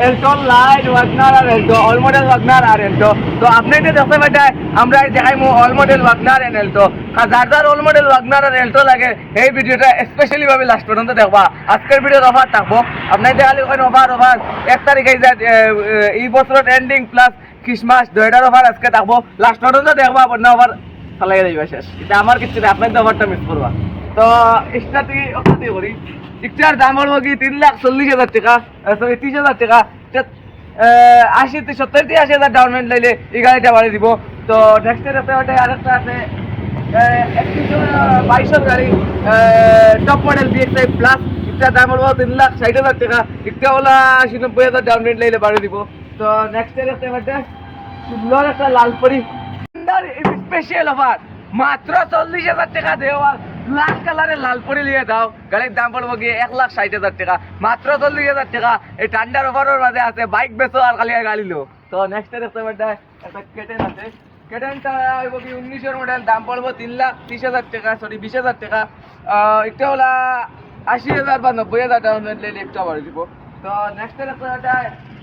Alto light Wagon R আর Alto all model Wagon R আর Alto. তো আপনি যে দেখতে পাইতেন আমরা দেখাইমু all model Wagon R and Alto. যার যার অল মডেল ওয়াগনার আর এলটো লাগে এই ভিডিওটা স্পেশালি ভাবে লাস্ট পর্যন্ত দেখবা। আজকের ভিডিওর অফার থাকবো আপনার দেখালে ওখানে অফার এক তারিখে এই বছরের এন্ডিং প্লাস ক্রিসমাস দুইটার অফার আজকে থাকবো। লাস্ট পর্যন্ত দেখবা না অফার চালাই যাইবা শেষ। এটা আমার কিছু না, আপনার অফারটা মিস করবা। তো স্টার্টিং করি। একটার দাম হলো কি 3,40,000 টাকা, সরি 30,000 টাকা। 70-80,000 ডাউন পেমেন্ট লাইলে এই গাড়িটা বাড়ি দিব। তো নেক্সট আরেকটা আছে 22,000 গাড়ি টপ মডেল BX5 প্লাস। একটার দাম হলো 3,60,000 টাকা। একটা হলো 80-90,000 ডাউন পেমেন্ট লাইলে বাড়ি দিব। তো নেক্সট সুন্দর একটা লালপরি স্পেশাল অফার মাত্র 40,000 টাকা দেওয়া। লাল কালারের লাল পরি লিয়ে দাও, গাড়ির দাম পড়বো গিয়ে 1,60,000 টাকা, মাত্র 40,000 টাকা। এই ঠান্ডার অফারের মাঝে আছে বাইক বেচো আর খালি গাড়ি লো। তো নেক্সট দেখতে পাচ্ছি একটা কেটেন আছে। কেটেনটা হইব কি 19-এর মডেল, দাম পড়বো 3,30,000 টাকা, সরি 20,000 টাকা। একটা হলো 80,000 বা 90,000 ডাউন পেমেন্ট একটা বাড়ি দিব। তো নেক্সট দেখতে পাচ্ছি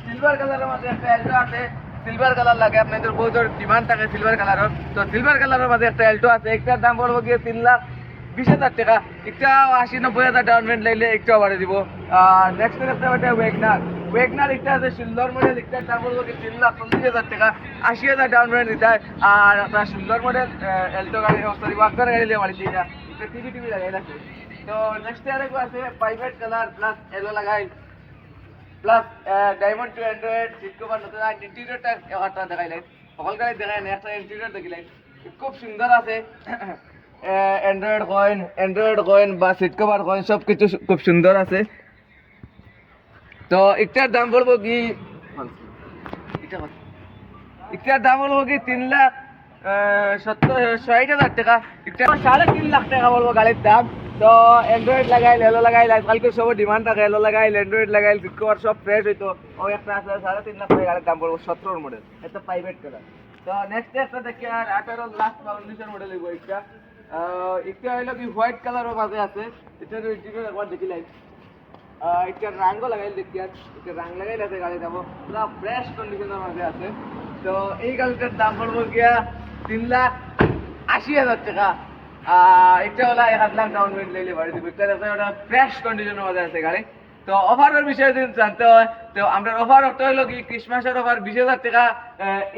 সিলভার কালারের মধ্যে একটা এলটো আছে। সিলভার কালার লাগে আপনাদের বহুত ডিমান্ড থাকে সিলভার কালারের। তো সিলভার কালারের মাঝে একটা এলটো আছে। একটার দাম পড়বো গিয়ে 3,20,000 টাকা। একটা 80-90,000 ডাউন পেমেন্ট লাইলে একটু বাড়ি দিব। আর নেক্সট দেখতে পাচ্ছি ওয়েগনার একটা আছে সুন্দর মডেল। একটার দাম পড়বো কি 3,40,000 টাকা, 80,000 ডাউন পেমেন্ট দিতে হয়। আর আপনার সুন্দর মডেল এলটো গাড়ি, সরি ওয়াগনার গাড়ি দিয়ে বাড়ি দিয়ে এটা টিভি লাগাই আছে। তো নেক্সট আরেকটা আছে প্রাইভেট কালার প্লাস এলো লাগাই plus diamond to android seat cover নতুন ইন্টেরিয়রটা একটা দেখাইলেন, সকল গাড়ি দেখাই না, একটা ইন্টেরিয়র দেখিলেন খুব সুন্দর আছে। অ্যান্ড্রয়েড কয়েন বা সিট কভার কয়েন সব কিছু খুব সুন্দর আছে। তো একটার দাম বলবো কি 3,60,000 টাকা। একটা 3.5 লাখ টাকা বলবো গাড়ির দাম। তো অ্যান্ড্রয়েড লাগাইল, এলো লাগাইল, আজকালকে সব ডিমান্ড থাকে, এলো লাগাইল অ্যান্ড্রয়েড লাগাইল সিট কভার সব ফ্রেশ হইতো। ও একটা আছে 3.5 লাখ টাকা গাড়ির দাম পড়বো 17 মডেল, একটা প্রাইভেট কালার। তো নেক্সট একটা দেখি আর 18 লাখ বা 19-এর মডেল হইব একটা। একটা হইলো কি হোয়াইট কালারের মাঝে আছে। এটা ইন্টেরিয়র একবার দেখিলাই। একটা রাঙ্গও লাগাইল দেখি আর একটা রাং লাগাইল আছে গাড়ি যাবো পুরা ফ্রেশ কন্ডিশনের মাঝে আছে। তো এই গাড়িটার দাম পড়বো গিয়া 3,80,000 টাকা। এটা হলো 1,00,000 ডাউন পেমেন্ট লাইলে বাড়ি দিব। একটা দেখো ওটা ফ্রেশ কন্ডিশনের মাঝে আছে গাড়ি। তো অফারের বিষয়ে যদি জানতে হয় তো আমরা অফার একটা হইলো কি ক্রিসমাসের অফার 20,000 টাকা।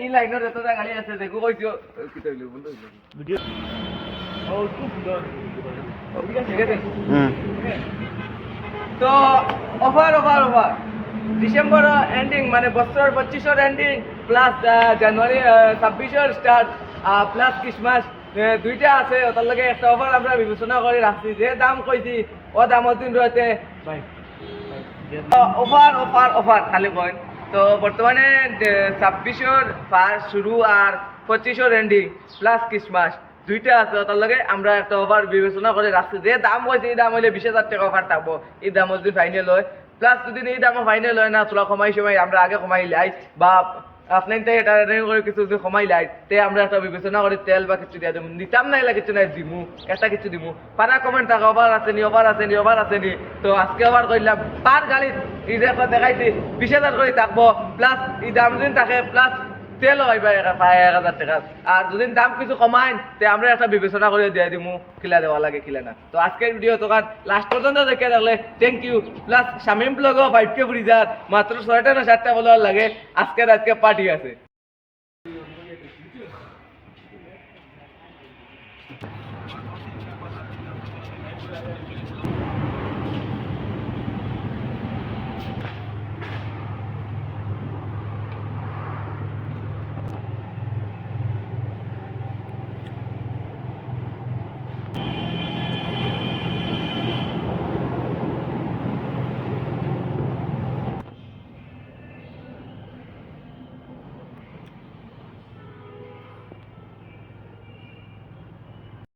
এই লাইনের যতটা গাড়ি আছে দেখো কইছো কি হইলো বন্ধু ভিডিও ও খুব সুন্দর। ঠিক আছে তো অফার ডিসেম্বর এন্ডিং মানে বছর 25-এর এন্ডিং প্লাস জানুয়ারি 26-এর স্টার্ট প্লাস ক্রিসমাস দুইটা আছে। ওটার লগে একটা অফার আমরা বিবেচনা করে রাখছি, যে দাম কইছি ও দামত দিন রয়েছে অফার খালি কইন। তো বর্তমানে 26-এর ফার্স্ট শুরু আর 25-এর এন্ডিং প্লাস ক্রিসমাস দুইটা আছে। তার লগে আমরা একটা অফার বিবেচনা করে রাখছি, যে দাম হয়েছে এই দাম হইলে 20,000 টাকা অফার থাকবো। এই দাম যদি ফাইনাল হয় প্লাস যদি এই দামও ফাইনাল হয় না তোলা কমাই সময় আমরা আগে কমাই লাই বা আপনার এটা করে কিছু যদি কমাই লাই তে আমরা একটা বিবেচনা করে তেল বা কিছু দিয়া দেবো, দিতাম না এলা কিছু নাই দিমু একটা কিছু দিমু। পারা কমেন্ট থাকা অফার আছে নি। তো আজকে অফার করলাম পার গাড়ির এই যে দেখাইছি 20,000 করে থাকবো প্লাস এই দাম যদি থাকে প্লাস তেল হইবা 1,000 টাকা। আর যদি দাম কিছু কমাইন তে আমরা একটা বিবেচনা করে দিয়ে দিমু কিলা দেওয়া লাগে কিলা না। তো আজকের ভিডিও তোকার লাস্ট পর্যন্ত দেখে থাকলে থ্যাংক ইউ। প্লাস শামিম ব্লগও 5K ফ্রিজার মাত্র 6টা না 7টা বলার লাগে। আজকে পার্টি আছে।